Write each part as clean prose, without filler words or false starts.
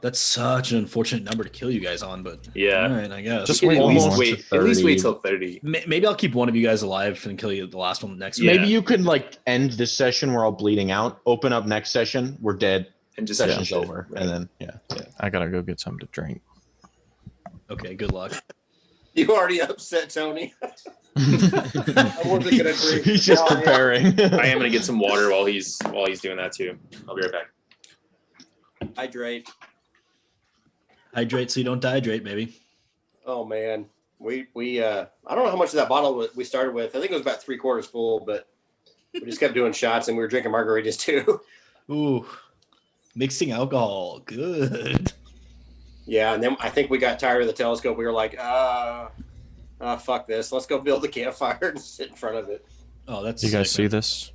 That's such an unfortunate number to kill you guys on, but Yeah. all right, I guess. Just We wait can one at more. least wait till 30. Maybe I'll keep one of you guys alive and kill you the last one next Yeah. week. Maybe you could like end this session. We're all bleeding out. Open up next session. We're dead. And just Session's finish it. over. Right. And then yeah. I gotta go get something to drink. Okay, good luck. You already upset Tony. I wasn't gonna drink. He's just No, preparing. I am gonna get some water while he's doing that too. I'll be right back. Hydrate. Hydrate so you don't dehydrate, baby. Oh man, we I don't know how much of that bottle we started with. I think it was about 3/4 full, but we just kept doing shots and we were drinking margaritas too. Ooh, mixing alcohol, good. Yeah, and then I think we got tired of the telescope. We were like, fuck this. Let's go build a campfire and sit in front of it. Oh, that's You guys sick, see man. this?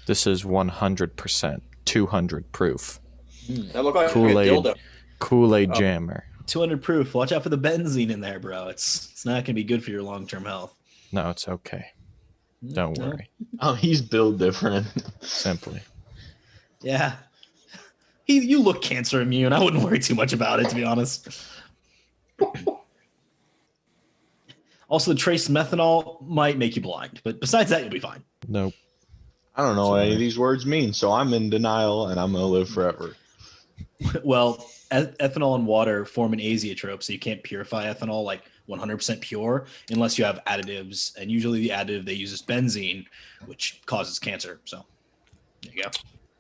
This is 100%, 200 proof. That looked like Kool-Aid. a dildo. Kool-Aid Oh. jammer. 200 proof. Watch out for the benzene in there, bro. It's not gonna be good for your long-term health. No, it's okay. Don't No. worry. Oh, he's built different. Simply. Yeah. You look cancer immune. I wouldn't worry too much about it, to be honest. Also, the trace methanol might make you blind, but besides that, you'll be fine. Nope. I don't know what any of these words mean, so I'm in denial and I'm gonna live forever. Well, ethanol and water form an azeotrope, so you can't purify ethanol like 100% pure unless you have additives. And usually the additive they use is benzene, which causes cancer. So there you go.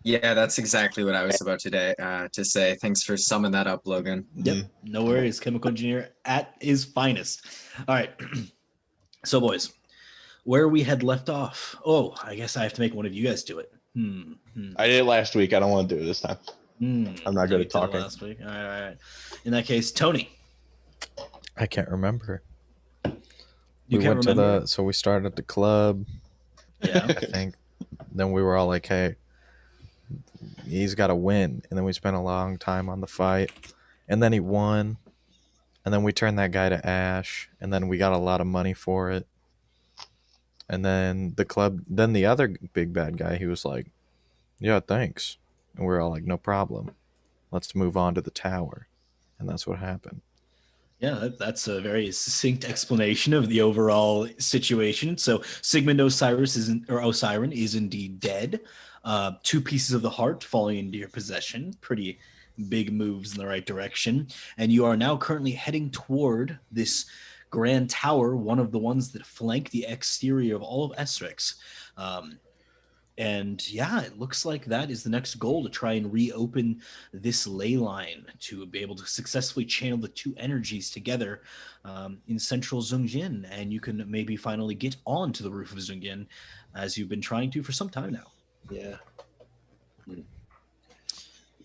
Yeah, that's exactly what I was about to say. Thanks for summing that up, Logan. Yep. No worries. Chemical engineer at his finest. All right. So, boys, where we had left off. Oh, I guess I have to make one of you guys do it. I did it last week. I don't want to do it this time. I'm not good You at did it talking. last week. All right. In that case, Tony. I can't remember. You we can't went remember? to the, so we started at the club, Yeah. I think. Then we were all like, hey, he's got to win. And then we spent a long time on the fight. And then he won. And then we turned that guy to ash. And then we got a lot of money for it. And then the other big bad guy, he was like, yeah, thanks. And we were all like, no problem. Let's move on to the tower. And that's what happened. Yeah, that's a very succinct explanation of the overall situation. So Sigmund Osiren is indeed dead. 2 pieces of the heart falling into your possession. Pretty big moves in the right direction. And you are now currently heading toward this grand tower, one of the ones that flank the exterior of all of Essrex. And yeah, it looks like that is the next goal, to try and reopen this ley line to be able to successfully channel the 2 energies together in central Zhongjin. And you can maybe finally get onto the roof of Zhongjin, as you've been trying to for some time now. Yeah.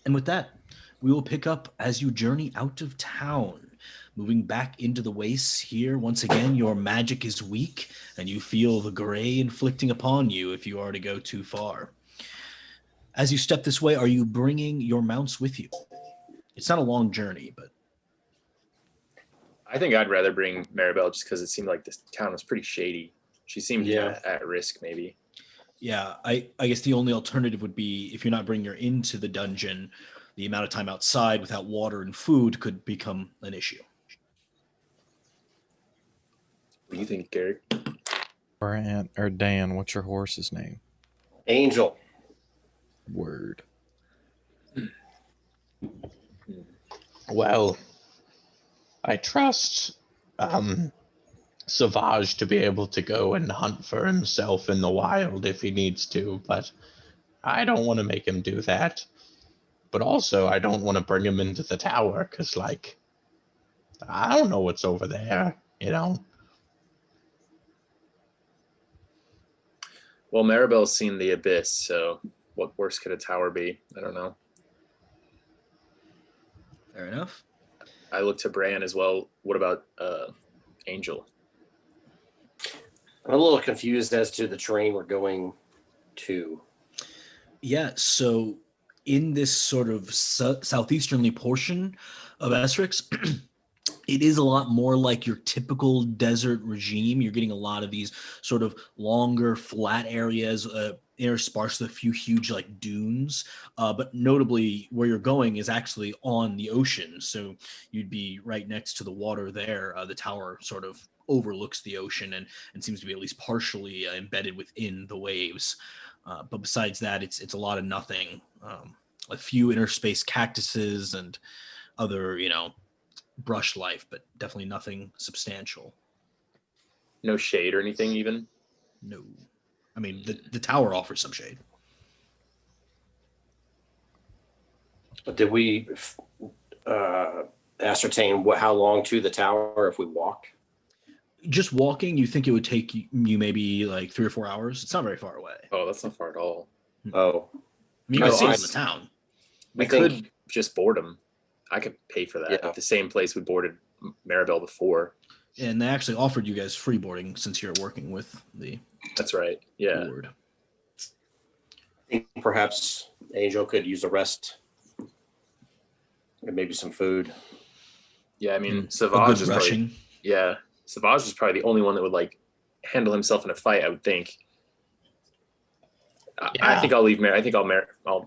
And with that, we will pick up as you journey out of town. Moving back into the wastes here, once again, your magic is weak, and you feel the gray inflicting upon you if you are to go too far. As you step this way, are you bringing your mounts with you? It's not a long journey, but... I think I'd rather bring Maribel just because it seemed like this town was pretty shady. She seemed at risk, maybe. Yeah, I guess the only alternative would be, if you're not bringing her into the dungeon, the amount of time outside without water and food could become an issue. What do you think, Garrett? Or Dan, what's your horse's name? Angel. Word. Well, I trust Savage to be able to go and hunt for himself in the wild if he needs to, but I don't want to make him do that. But also, I don't want to bring him into the tower because, like, I don't know what's over there, you know? Well, Maribel's seen the abyss, so what worse could a tower be? I don't know. Fair enough. I look to Bran as well. What about Angel? I'm a little confused as to the terrain we're going to. Yeah, so in this sort of southeasternly portion of Essrex, it is a lot more like your typical desert regime. You're getting a lot of these sort of longer, flat areas interspersed with a few huge like dunes. But notably, where you're going is actually on the ocean, so you'd be right next to the water there. The tower sort of overlooks the ocean and seems to be at least partially embedded within the waves. But besides that, it's a lot of nothing. A few interspaced cactuses and other, brush life, but definitely nothing substantial. No shade or anything even? No. I mean, the tower offers some shade. But did we ascertain how long to the tower if we walked? Just walking, you think it would take you maybe like 3 or 4 hours? It's not very far away. Oh, that's not far at all. Oh, I mean, you Oh, can see I it in the see. town. We I think- could just board them. I could pay for that Yeah. at the same place we boarded Maribel before. And they actually offered you guys free boarding since you're working with the That's right. Yeah. board. I think perhaps Angel could use a rest and maybe some food. Yeah, I mean, A good Savage is rushing. probably, yeah, Savage is probably the only one that would like handle himself in a fight, I would think. I Yeah. think I'll leave I think I'll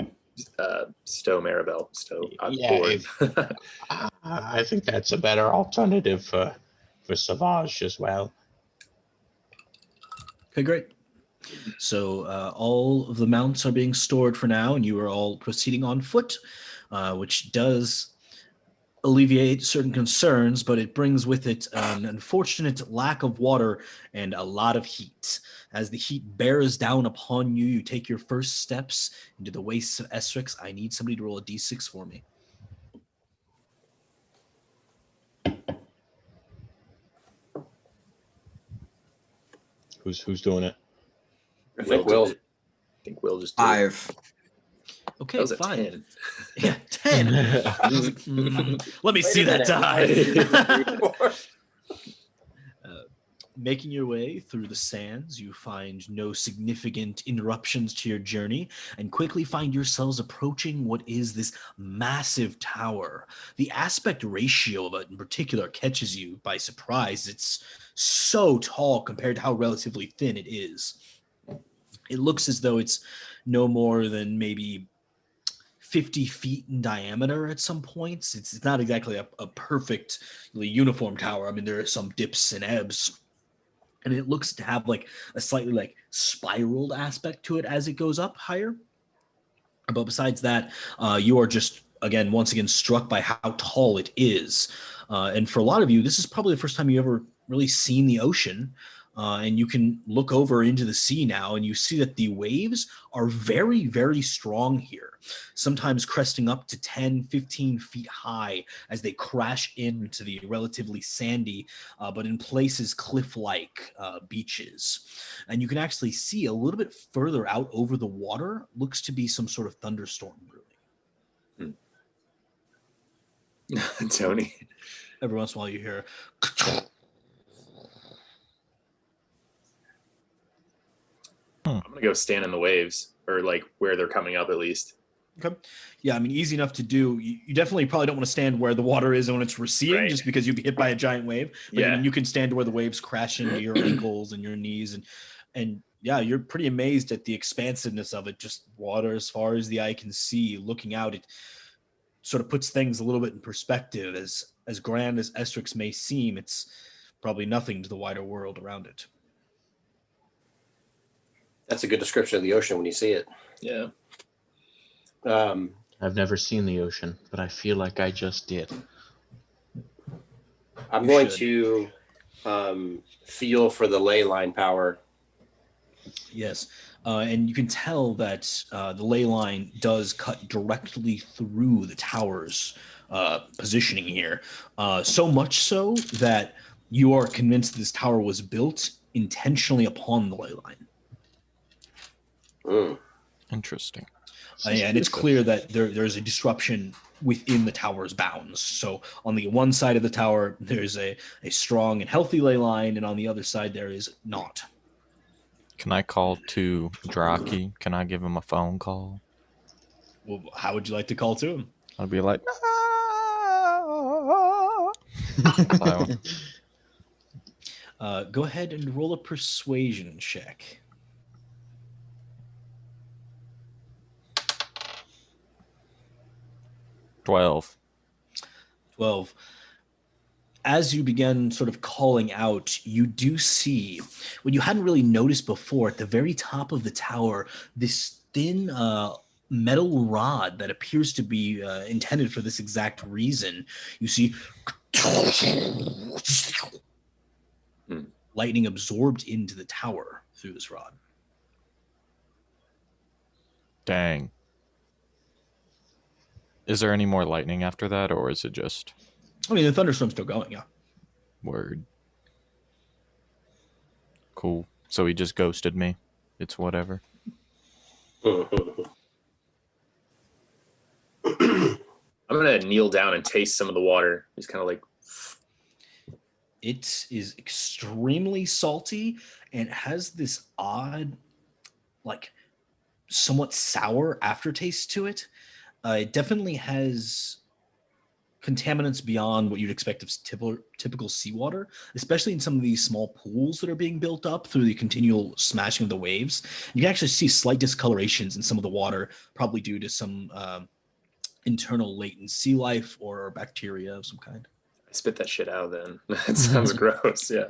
stow Maribel. Yeah, Board. I think that's a better alternative for Savage as well. Okay, great. So all of the mounts are being stored for now, and you are all proceeding on foot, which does alleviate certain concerns, but it brings with it an unfortunate lack of water and a lot of heat. As the heat bears down upon you, you take your first steps into the wastes of Essrex. I need somebody to roll a d6 for me. Who's doing it? I think Will. I think Will just did it. 5. Okay, That was a fine. 10. Yeah, 10. Let me Wait see a that minute. die. Making your way through the sands, you find no significant interruptions to your journey and quickly find yourselves approaching what is this massive tower. The aspect ratio of it in particular catches you by surprise. It's so tall compared to how relatively thin it is. It looks as though it's no more than maybe 50 feet in diameter at some points. It's not exactly a perfectly uniform tower. I mean, there are some dips and ebbs. And it looks to have like a slightly like spiraled aspect to it as it goes up higher. But besides that, you are just, once again, struck by how tall it is. And for a lot of you, this is probably the first time you ever really seen the ocean. And you can look over into the sea now and you see that the waves are very, very strong here, sometimes cresting up to 10, 15 feet high as they crash into the relatively sandy, but in places cliff-like beaches. And you can actually see a little bit further out over the water, looks to be some sort of thunderstorm brewing. Tony. Every once in a while you hear I'm gonna go stand in the waves, or like where they're coming up at least. Okay. Yeah, I mean, easy enough to do. You definitely probably don't want to stand where the water is when it's receding, Right. just because you'd be hit by a giant wave. But I Yeah. mean, you can stand where the waves crash into your ankles and your knees, and yeah, you're pretty amazed at the expansiveness of it. Just water as far as the eye can see. Looking out, it sort of puts things a little bit in perspective. As grand as Essrex may seem, it's probably nothing to the wider world around it. That's a good description of the ocean when you see it. Yeah. I've never seen the ocean, but I feel like I just did. I'm You going should. to feel for the ley line power. Yes, and you can tell that the ley line does cut directly through the tower's positioning here. So much so that you are convinced this tower was built intentionally upon the ley line. Mm. Interesting. And it's clear that there's a disruption within the tower's bounds. So on the one side of the tower, there's a strong and healthy ley line, and on the other side, there is not. Can I call to Draki? Can I give him a phone call? Well, how would you like to call to him? I'd be like, so, Go ahead and roll a persuasion check. 12. 12. As you begin sort of calling out, you do see what you hadn't really noticed before at the very top of the tower, this thin metal rod that appears to be intended for this exact reason. You see lightning absorbed into the tower through this rod. Dang. Is there any more lightning after that, or is it just I mean, the thunderstorm's still going, yeah. word? Cool. So he just ghosted me. It's whatever. I'm gonna kneel down and taste some of the water. Just kind of like. It is extremely salty and has this odd, like, somewhat sour aftertaste to it. It definitely has contaminants beyond what you'd expect of typical seawater, especially in some of these small pools that are being built up through the continual smashing of the waves. You can actually see slight discolorations in some of the water, probably due to some internal latent sea life or bacteria of some kind. Spit that shit out then. That sounds gross. Yeah.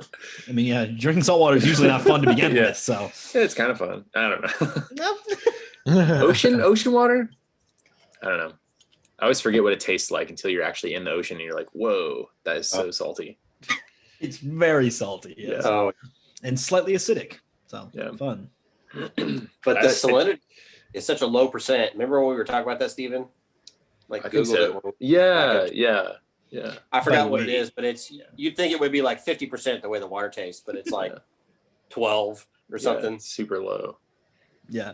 I mean, yeah, drinking salt water is usually not fun to begin Yeah. with, so. It's kind of fun. I don't know. Ocean water? I don't know. I always forget what it tastes like until you're actually in the ocean and you're like, whoa, that is so salty. It's very salty, yes. Oh, And slightly acidic. So Yeah. fun. but the That's- salinity is such a low percent. Remember when we were talking about that, Stephen? Like I think Google so. it. Yeah. I forgot By what it weight. is, but it's you'd think it would be like 50% the way the water tastes, but it's like Yeah. 12 or something. Yeah, super low. Yeah.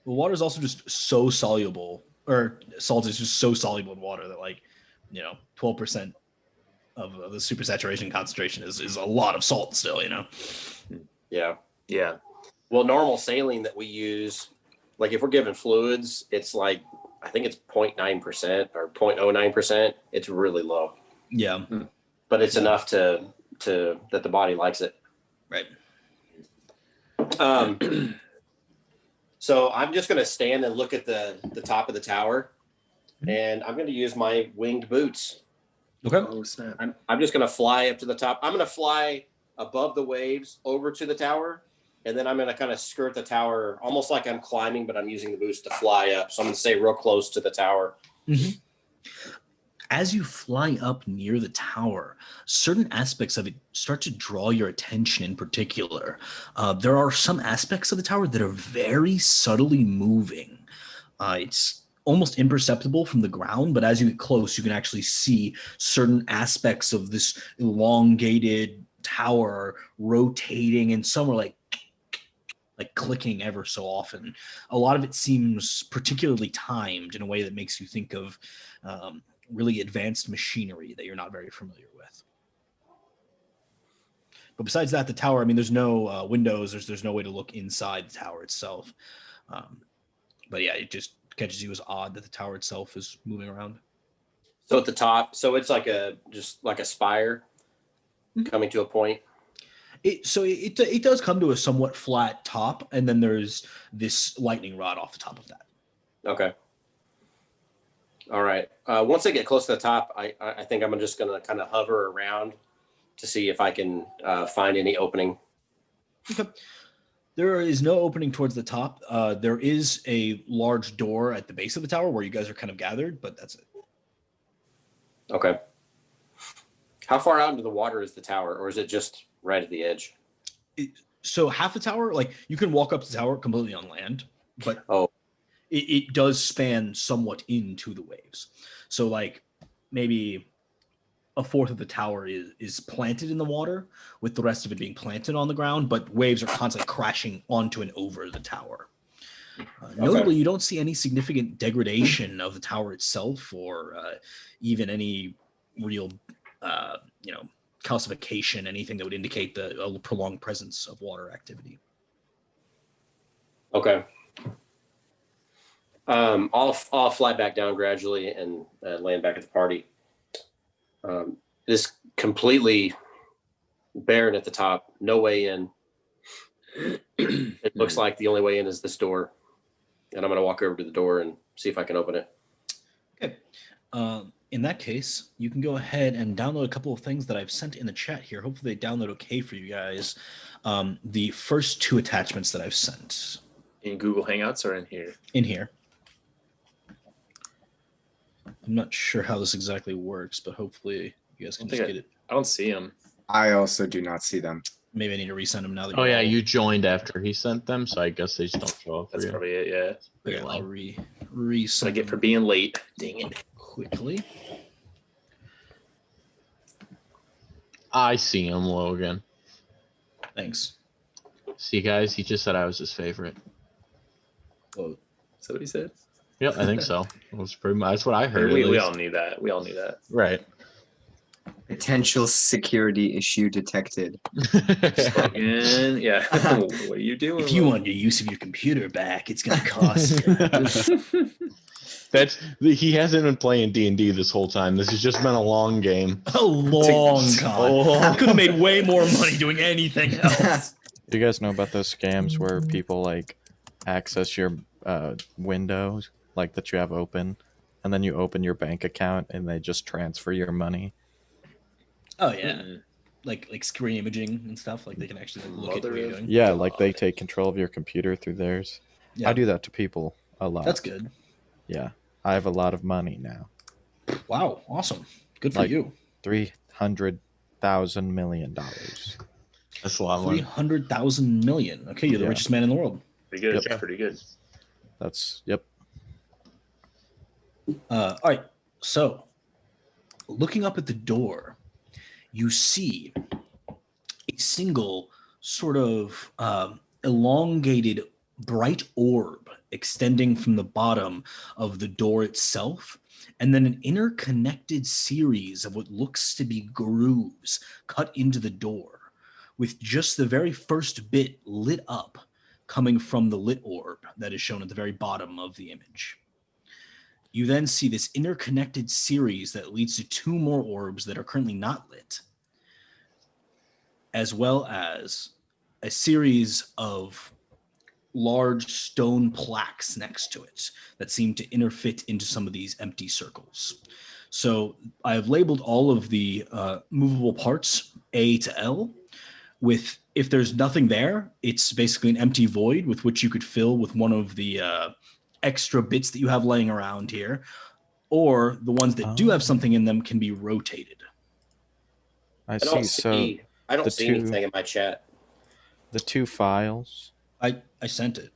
The water is also just so soluble, or salt is just so soluble in water that, like, 12% of the supersaturation concentration is a lot of salt still, Yeah. Yeah. Well, normal saline that we use, like if we're given fluids, it's like I think it's 0.9% or 0.09%. It's really low, Yeah. but it's enough to that the body likes it. Right. So I'm just going to stand and look at the top of the tower, and I'm going to use my winged boots. Okay. Oh snap. I'm just going to fly up to the top. I'm going to fly above the waves over to the tower, and then I'm going to kind of skirt the tower almost like I'm climbing, but I'm using the boots to fly up. So I'm going to stay real close to the tower. Mm-hmm. As you fly up near the tower, certain aspects of it start to draw your attention in particular. There are some aspects of the tower that are very subtly moving. It's almost imperceptible from the ground, but as you get close, you can actually see certain aspects of this elongated tower rotating, and some are like clicking ever so often. A lot of it seems particularly timed in a way that makes you think of really advanced machinery that you're not very familiar with. But besides that, the tower, I mean, there's no windows, there's no way to look inside the tower itself. But yeah, it just catches you as odd that the tower itself is moving around. So at the top, so it's like just like a spire coming to a point. It does come to a somewhat flat top, and then there's this lightning rod off the top of that. Okay. All right. Once I get close to the top, I think I'm just going to kind of hover around to see if I can find any opening. Okay. There is no opening towards the top. There is a large door at the base of the tower where you guys are kind of gathered, but that's it. Okay. How far out into the water is the tower, or is it just right at the edge? So half the tower, like, you can walk up the tower completely on land, but Oh. it does span somewhat into the waves. So like maybe a fourth of the tower is planted in the water, with the rest of it being planted on the ground, but waves are constantly crashing onto and over the tower. Notably, you don't see any significant degradation of the tower itself, or even any real, calcification, anything that would indicate a prolonged presence of water activity. Okay. I'll fly back down gradually and land back at the party. This completely barren at the top, no way in. It looks like the only way in is this door, and I'm going to walk over to the door and see if I can open it. Okay. In that case, you can go ahead and download a couple of things that I've sent in the chat here. Hopefully they download okay for you guys. The first 2 attachments that I've sent. In Google Hangouts or in here? In here. I'm not sure how this exactly works, but hopefully you guys can just get it. I don't see them. I also do not see them. Maybe I need to resend them now that Oh you're yeah, all- you joined after he sent them, so I guess they just don't show up for That's you. probably it. Yeah. Okay, I'll What resend I get for them being late. Dang it. quickly. I see him, Logan. Thanks. See, guys, he just said I was his favorite. Whoa. Is that what he said? Yep, I think so. It was pretty much that's what I heard. we at least. all knew that. We all knew that. Right. Potential security issue detected. Logan, yeah. What are you doing? If you want your use of your computer back, it's going to cost you. He hasn't been playing D&D this whole time. This has just been a long game. A long con. I could have made way more money doing anything else. Do you guys know about those scams where people like access your windows like that you have open, and then you open your bank account and they just transfer your money? Oh yeah, like screen imaging and stuff. Like they can actually look at what you're doing. Yeah, like they take control of your computer through theirs. Yeah. I do that to people a lot. That's good. Yeah, I have a lot of money now. Wow, awesome. Good for Like- you. $300,000 million. That's a lot of money. 300,000 million. Okay, you're the Yeah. richest man in the world. Pretty good. Yep. Pretty good. That's yep. All right. So, looking up at the door, you see a single sort of elongated bright orb extending from the bottom of the door itself, and then an interconnected series of what looks to be grooves cut into the door, with just the very first bit lit up coming from the lit orb that is shown at the very bottom of the image. You then see this interconnected series that leads to 2 more orbs that are currently not lit, as well as a series of large stone plaques next to it that seem to interfit into some of these empty circles. So I have labeled all of the movable parts A to L. With, if there's nothing there, it's basically an empty void with which you could fill with one of the extra bits that you have laying around here, or the ones that do have something in them can be rotated. I see. So I don't the see two- anything in my chat. the 2 files. I sent it,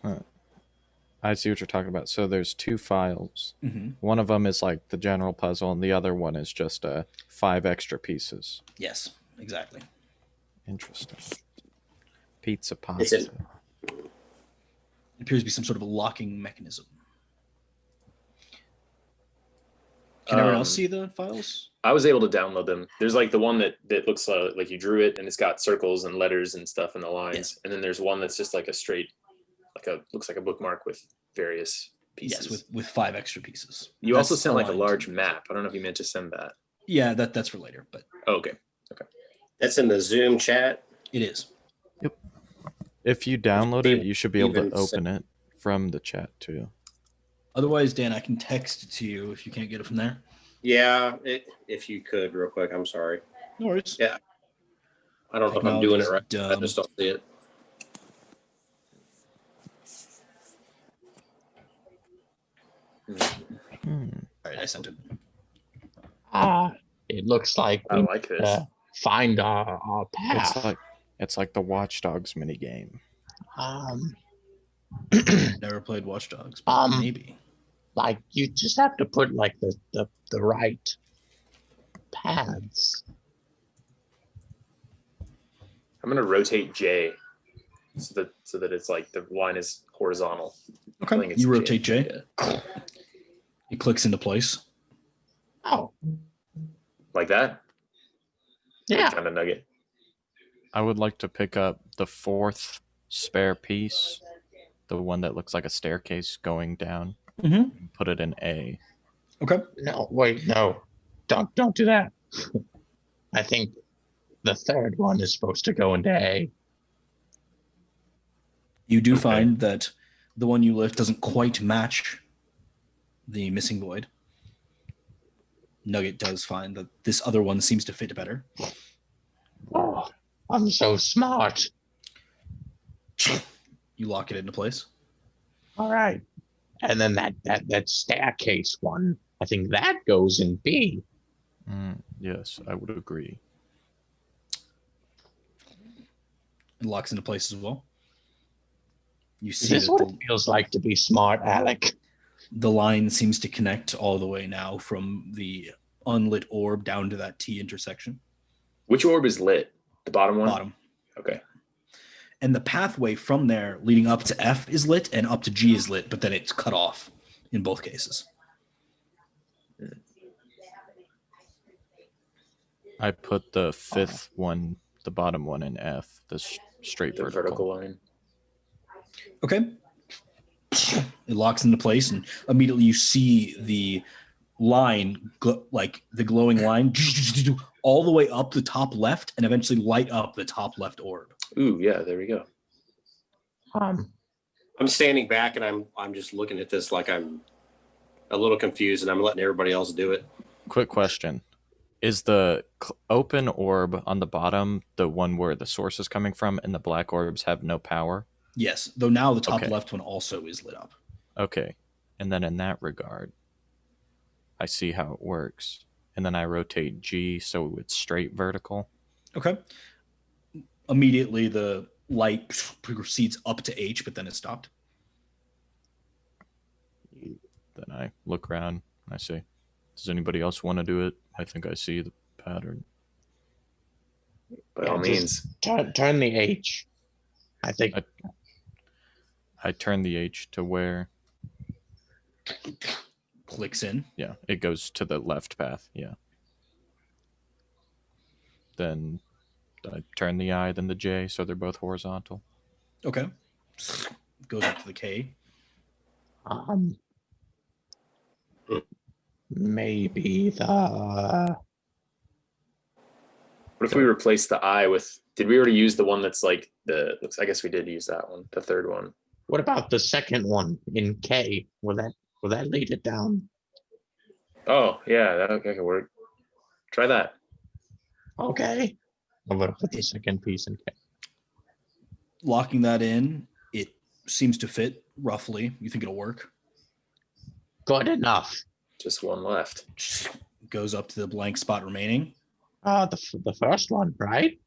but I see what you're talking about. So there's 2 files. mm-hmm. One of them is like the general puzzle, and the other one is just 5 extra pieces. Yes, exactly. Interesting. Pizza It's pasta. in- It appears to be some sort of a locking mechanism. Can everyone else see the files? I was able to download them. There's like the one that looks like you drew it and it's got circles and letters and stuff in the lines. Yes. And then there's one that's just like a straight, looks like a bookmark with various pieces. Yes, with 5 extra pieces. You That's also sent like a aligned. large map. I don't know if you meant to send that. Yeah, that's for later, but Oh, okay. That's in the Zoom chat. it is. If you download it, you should be able to Even open it from the chat too. Otherwise, Dan, I can text it to you if you can't get it from there. Yeah, if you could, real quick. I'm sorry. No worries. Yeah. I don't know if I'm doing it right. Technology's I just don't see it. Hmm. All right, I sent it. It looks like I we like this. find our path. It's like the Watch Dogs mini game. Um, Never played Watch Dogs, but maybe. like you just have to put like the right paths. I'm gonna rotate J so that it's like the line is horizontal. I think Okay, it's you rotate J. Yeah. It clicks into place. Oh, Like that? yeah. Kind of nugget. I would like to pick up the 4th spare piece, the one that looks like a staircase going down. Mm-hmm. And put it in A. Okay. No, wait, no. Don't do that. I think the 3rd one is supposed to go into A. You do Okay. find that the one you lift doesn't quite match the missing void. Nugget does find that this other one seems to fit better. Oh, I'm so smart. You lock it into place. All right. And then that staircase one, I think that goes in B. Yes, I would agree. It locks into place as well. You Is see this that what it feels like to be smart, Alec? the line seems to connect all the way now from the unlit orb down to that T intersection. Which orb is lit? The bottom one? Bottom. Okay. And the pathway from there leading up to F is lit and up to G is lit, but then it's cut off in both cases. I put the fifth one, the bottom one, in F, the straight The vertical line. Okay. It locks into place, and immediately you see the line, like the glowing line, all the way up the top left, and eventually light up the top left orb. Ooh, yeah, there we go. I'm standing back and I'm just looking at this like I'm a little confused, and I'm letting everybody else do it. Quick question. Is the open orb on the bottom the one where the source is coming from, and the black orbs have no power? Yes, though now the top Okay. left one also is lit up. Okay. And then in that regard, I see how it works. And then I rotate G so it's straight vertical. Okay. Immediately the light proceeds up to H, but then it stopped. Then I look around and I say, does anybody else want to do it? I think I see the pattern. By all means. Turn the H. I think. I turn the H to where? Clicks in. Yeah, it goes to the left path. Yeah. Then I turn the I, then the J, so they're both horizontal. Okay. Goes up to the K. Maybe the. What if we replace the I with? Did we already use the one that's like the? I guess we did use that one, the third one. What about the second one in K? Will that lead it down? Oh yeah, that could work. Try that. Okay. I'm gonna put the second piece in K. Locking that in, it seems to fit roughly. You think it'll work? Good enough. Just one left. Goes up to the blank spot remaining. The first one, right?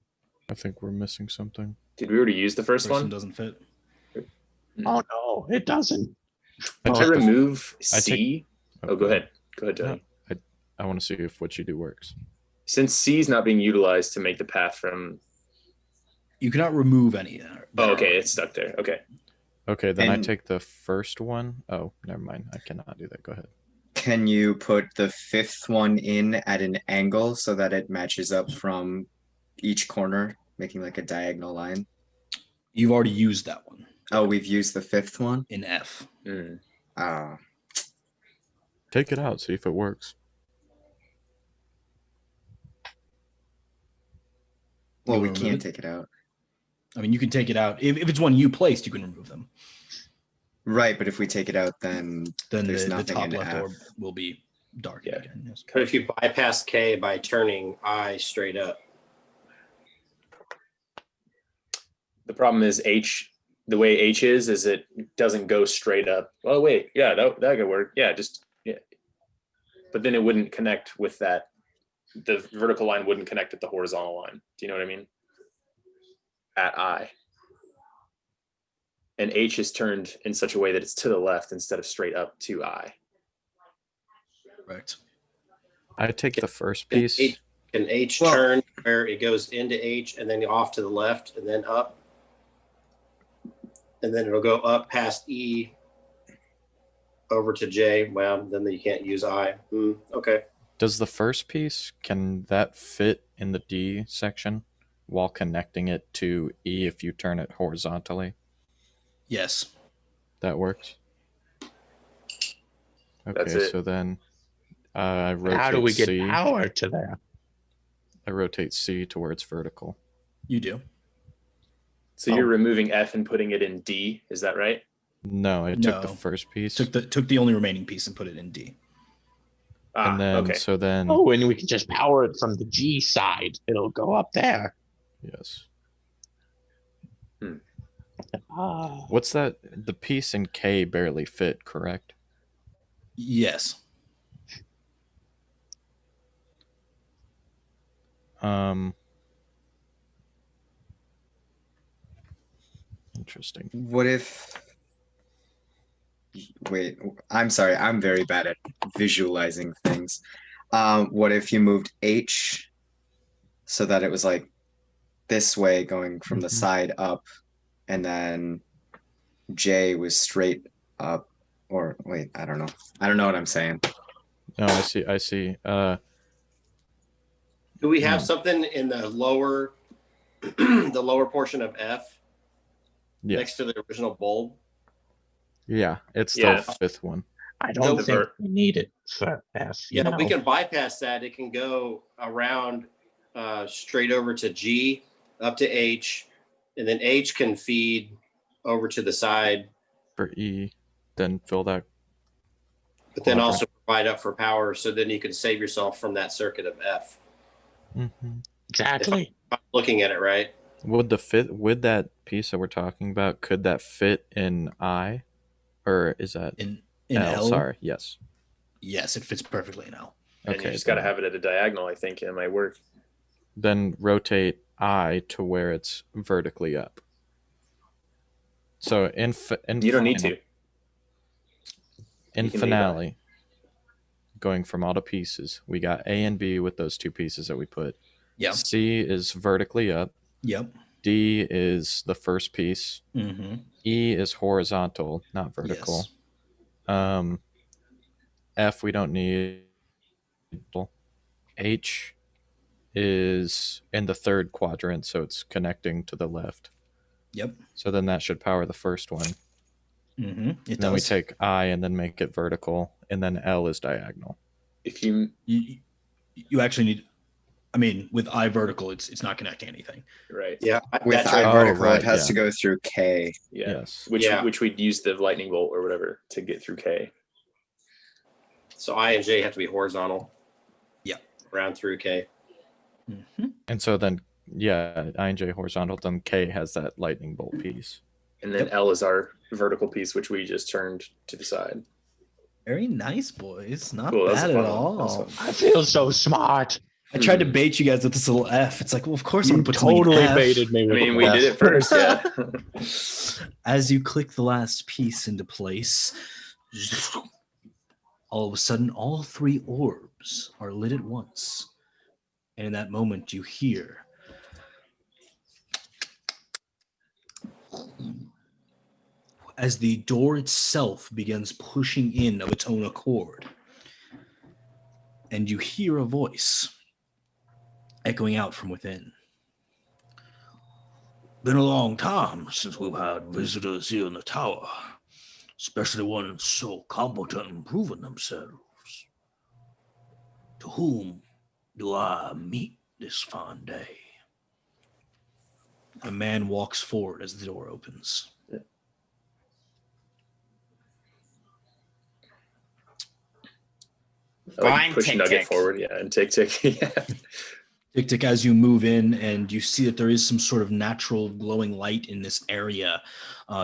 I think we're missing something. Did we already use the first Person one? doesn't fit. Oh no, it doesn't. If I remove I C. Oh, go ahead. Go ahead, Tony. No, I want to see if what you do works. Since C is not being utilized to make the path from. You cannot remove any. Oh, okay, it's stuck there. Okay. Okay, then I And- take the first one. Oh, never mind. I cannot do that. Go ahead. Can you put the fifth one in at an angle so that it matches up from each corner, making like a diagonal line? You've already used that one Oh, we've used the fifth one? in F. Mm. Oh, Take it out. See if it works. well, You we wanna can't remove it? take it out. I mean, you can take it out. If it's one you placed, you can remove them. Right, but if we take it out, then Then there's the nothing top in left F. orb will be dark Yeah. again. Yes. But if you bypass K by turning I straight up, The problem is H. The way H is it doesn't go straight up. Oh wait, yeah, that could work. Yeah, just yeah. But then it wouldn't connect with that. The vertical line wouldn't connect with the horizontal line. Do you know what I mean? At I. And H is turned in such a way that it's to the left instead of straight up to I. Correct. I take the first Can piece. can H Well- turn where it goes into H and then off to the left and then up? And then it'll go up past E over to J. Well, then you can't use I. Okay. Does the first piece, can that fit in the D section while connecting it to E if you turn it horizontally? Yes. That works? That's Okay, it. so then I rotate How do we get C. power to there? I rotate C to where it's vertical. You do. So you're removing F and putting it in D. Is that right? No, it took the No. first piece. Took the only remaining piece and put it in D. And then, okay. so then, Oh, and we can just power it from the G side. It'll go up there. yes. Ah. What's that? The piece in K barely fit, correct? Yes. Interesting. What if? Wait, I'm sorry. I'm very bad at visualizing things. What if you moved H so that it was like this way, going from the Mhm. side up, and then J was straight up? Or wait, I don't know. I don't know what I'm saying. No, I see. Do we have Hmm. something in the lower, the lower portion of F Yes. next to the original bulb? Yeah, it's Yeah. the fifth one. I don't No, think we need it for F. Yeah, no. we can bypass that. It can go around straight over to G, up to H, and then H can feed over to the side, For E, then fill that. but then quadrant. also provide up for power. So then you can save yourself from that circuit of F. Mhm. Exactly. I'm looking at it right. Would that piece that we're talking about, could that fit in I, or is that In L? L. Sorry, yes. Yes, it fits perfectly in L. And you Okay, just got to have it at a diagonal, I think, it might work. Then rotate I to where it's vertically up. So in You don't need final- to. In You can leave finale, going from all the pieces, we got A and B with those two pieces that we put. Yep. C is vertically up. Yep. D is the first piece. Mm-hmm. E is horizontal, not vertical. F we don't need. H is in the third quadrant, so it's connecting to the left. Yep. So then that should power the first one. Mm-hmm. And then we take I and then make it vertical, and then L is diagonal. If you You actually need. I mean, with I vertical, it's not connecting anything. right, Yeah. With that's I right. vertical, right, it has yeah. to go through K. yeah, Yes. which we'd use the lightning bolt or whatever to get through K. So I and J have to be horizontal. Yeah. Around through K. Mm-hmm. And so then, yeah, I and J horizontal, then K has that lightning bolt piece. And then Yep. L is our vertical piece, which we just turned to the side. Very nice, boys. Not Cool, that was bad a at fun one. That was all. fun. I feel so smart. I tried to bait you guys with this little F. It's like, well, of course I'm You gonna put something in totally F. baited me I with mean, the we F. did it first, yeah. As you click the last piece into place, all of a sudden, all three orbs are lit at once. And in that moment, you hear as the door itself begins pushing in of its own accord. And you hear a voice echoing out from within. Been a long time since we've had visitors here in the tower, especially ones so competent and proven themselves. To whom do I meet this fine day? A man walks forward as the door opens. I like Fine, push Tick Nugget Tick. forward, yeah, and Tick Tick, yeah. Tick Tick, as you move in and you see that there is some sort of natural glowing light in this area,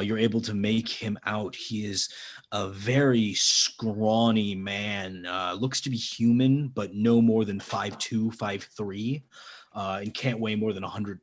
you're able to make him out. He is a very scrawny man, looks to be human, but no more than 5'2", 5'3", and can't weigh more than 100